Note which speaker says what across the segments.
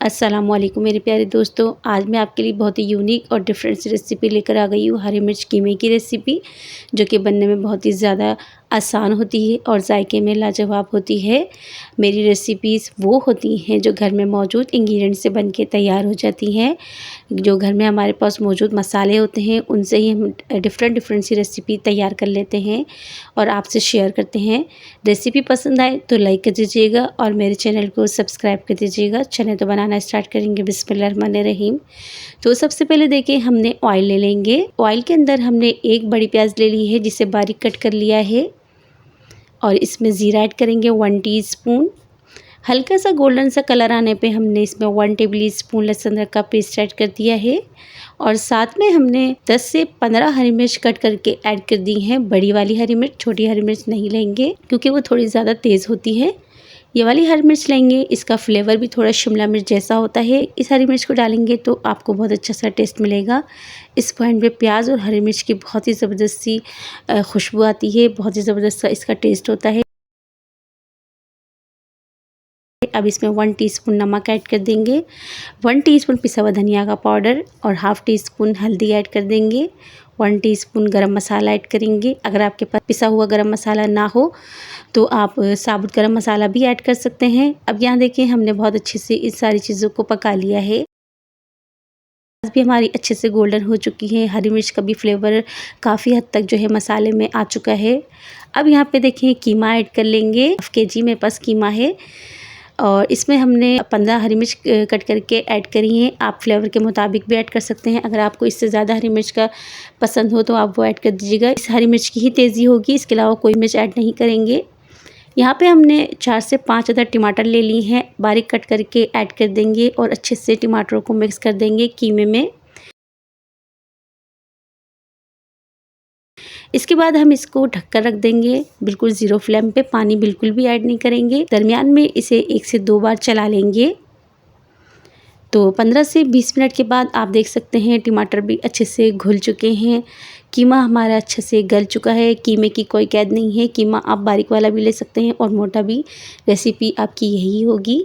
Speaker 1: अस्सलामुअलैकुम मेरे प्यारे दोस्तों, आज मैं आपके लिए बहुत ही यूनिक और डिफरेंट सी रेसिपी लेकर आ गई हूँ। हरी मिर्च कीमे की रेसिपी जो कि बनने में बहुत ही ज़्यादा आसान होती है और जायके में लाजवाब होती है। मेरी रेसिपीज़ वो होती हैं जो घर में मौजूद इंग्रेडिएंट से बन के तैयार हो जाती हैं। जो घर में हमारे पास मौजूद मसाले होते हैं उनसे ही हम डिफरेंट सी रेसिपी तैयार कर लेते हैं और आपसे शेयर करते हैं। रेसिपी पसंद आए तो लाइक कर दीजिएगा और मेरे चैनल को सब्सक्राइब कर दीजिएगा। चलें तो बनाना स्टार्ट करेंगे। बिस्मिल्लाहिर्रहमानिर्रहीम। तो सबसे पहले देखिए हमने ऑयल ले लेंगे। ऑयल के अंदर हमने एक बड़ी प्याज ले ली है जिसे बारीक कट कर लिया है और इसमें ज़ीरा ऐड करेंगे 1 टीस्पून। हल्का सा गोल्डन सा कलर आने पे हमने इसमें 1 टेबल स्पून लहसुन अदरक का पेस्ट ऐड कर दिया है और साथ में हमने 10 से 15 हरी मिर्च कट करके ऐड कर दी हैं। बड़ी वाली हरी मिर्च, छोटी हरी मिर्च नहीं लेंगे क्योंकि वो थोड़ी ज़्यादा तेज़ होती है। ये वाली हरी मिर्च लेंगे, इसका फ्लेवर भी थोड़ा शिमला मिर्च जैसा होता है। इस हरी मिर्च को डालेंगे तो आपको बहुत अच्छा सा टेस्ट मिलेगा। इस पॉइंट पे प्याज और हरी मिर्च की बहुत ही ज़बरदस्त सी खुशबू आती है, बहुत ही ज़बरदस्त सा इसका टेस्ट होता है। अब इसमें 1 टीस्पून नमक ऐड कर देंगे, 1 टीस्पून पिसा हुआ धनिया का पाउडर और हाफ़ टीस्पून हल्दी ऐड कर देंगे, 1 टीस्पून गरम मसाला ऐड करेंगे। अगर आपके पास पिसा हुआ गरम मसाला ना हो तो आप साबुत गरम मसाला भी ऐड कर सकते हैं। अब यहाँ देखिए हमने बहुत अच्छे से इस सारी चीज़ों को पका लिया है। प्याज भी हमारी अच्छे से गोल्डन हो चुकी है। हरी मिर्च का भी फ्लेवर काफ़ी हद तक जो है मसाले में आ चुका है। अब यहाँ पे देखिए कीमा ऐड कर लेंगे। हाफ केजी मेरे पास कीमा है और इसमें हमने 15 हरी मिर्च कट करके ऐड करी हैं। आप फ्लेवर के मुताबिक भी ऐड कर सकते हैं। अगर आपको इससे ज़्यादा हरी मिर्च का पसंद हो तो आप वो ऐड कर दीजिएगा। इस हरी मिर्च की ही तेज़ी होगी, इसके अलावा कोई मिर्च ऐड नहीं करेंगे। यहाँ पे हमने 4 से 5 अदर टमाटर ले ली हैं, बारीक कट करके ऐड कर देंगे और अच्छे से टमाटरों को मिक्स कर देंगे कीमे में। इसके बाद हम इसको ढककर रख देंगे बिल्कुल ज़ीरो फ्लेम पे। पानी बिल्कुल भी ऐड नहीं करेंगे। दरमियान में इसे 1 से 2 बार चला लेंगे। तो 15 से 20 मिनट के बाद आप देख सकते हैं टमाटर भी अच्छे से घुल चुके हैं। कीमा हमारा अच्छे से गल चुका है। कीमे की कोई कैद नहीं है। कीमा आप बारीक वाला भी ले सकते हैं और मोटा भी। रेसिपी आपकी यही होगी।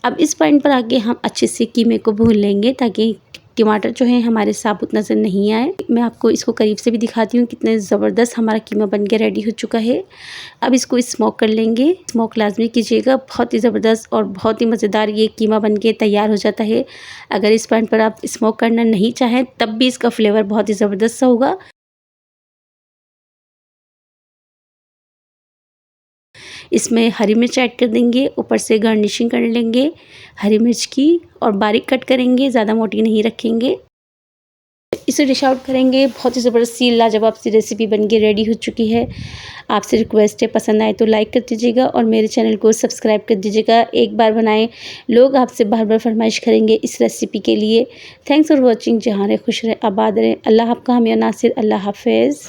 Speaker 1: अब इस पॉइंट पर आके हम अच्छे से कीमे को भून लेंगे ताकि टमाटर जो है हमारे साबुत नज़र नहीं आए। मैं आपको इसको करीब से भी दिखाती हूँ कितने ज़बरदस्त हमारा कीमा बन के रेडी हो चुका है। अब इसको स्मोक कर लेंगे। स्मोक लाजमी कीजिएगा, बहुत ही ज़बरदस्त और बहुत ही मज़ेदार ये कीमा बन के तैयार हो जाता है। अगर इस पॉइंट पर आप स्मोक करना नहीं चाहें तब भी इसका फ्लेवर बहुत ही ज़बरदस्त सा होगा। इसमें हरी मिर्च ऐड कर देंगे, ऊपर से गार्निशिंग कर लेंगे हरी मिर्च की और बारीक कट करेंगे, ज़्यादा मोटी नहीं रखेंगे। इसे डिश आउट करेंगे। बहुत ही ज़बरदस्त सी लाजवाब सी रेसिपी बन के रेडी हो चुकी है। आपसे रिक्वेस्ट है, पसंद आए तो लाइक कर दीजिएगा और मेरे चैनल को सब्सक्राइब कर दीजिएगा। एक बार बनाएं, लोग आपसे बार बार फरमाइश करेंगे इस रेसिपी के लिए। Thanks for watching. जहाँ रहे खुश रहे, आबाद रहे। अल्लाह आपका हामी नासिर। अल्लाह हाफिज़।